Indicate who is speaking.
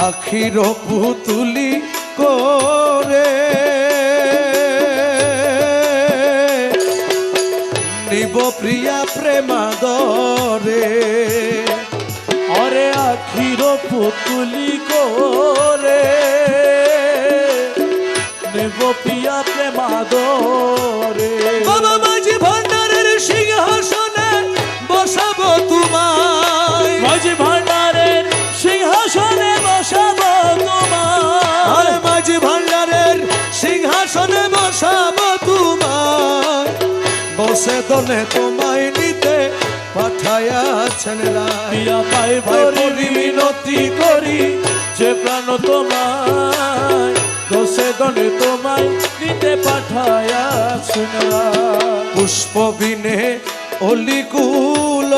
Speaker 1: আখির পুতুলি করে নিব প্রিয়া প্রেমাদরে
Speaker 2: অরে আখির পুতুলি করে নেব প্রিয়া প্রেমাদরে।
Speaker 1: বাবা মাঝি ভান্ডারের সিংহাসনে বসাবো তোমায়,
Speaker 2: মাঝি ভান্ডারের সিংহাসনে বসাবো তোমায়,
Speaker 1: মাঝি ভান্ডারের সিংহাসনে বসাবো তোমায়, বসে দলে তোমায় নিতে পাঠায়াছেন রায়।
Speaker 2: প্রিয়া পাই ভরি মিনতি করি যে প্রাণ তোমায়, দোষে দলে তোমায় নিতে পাঠায়াছেন রায়।
Speaker 1: পুষ্প বিনে অলিকুল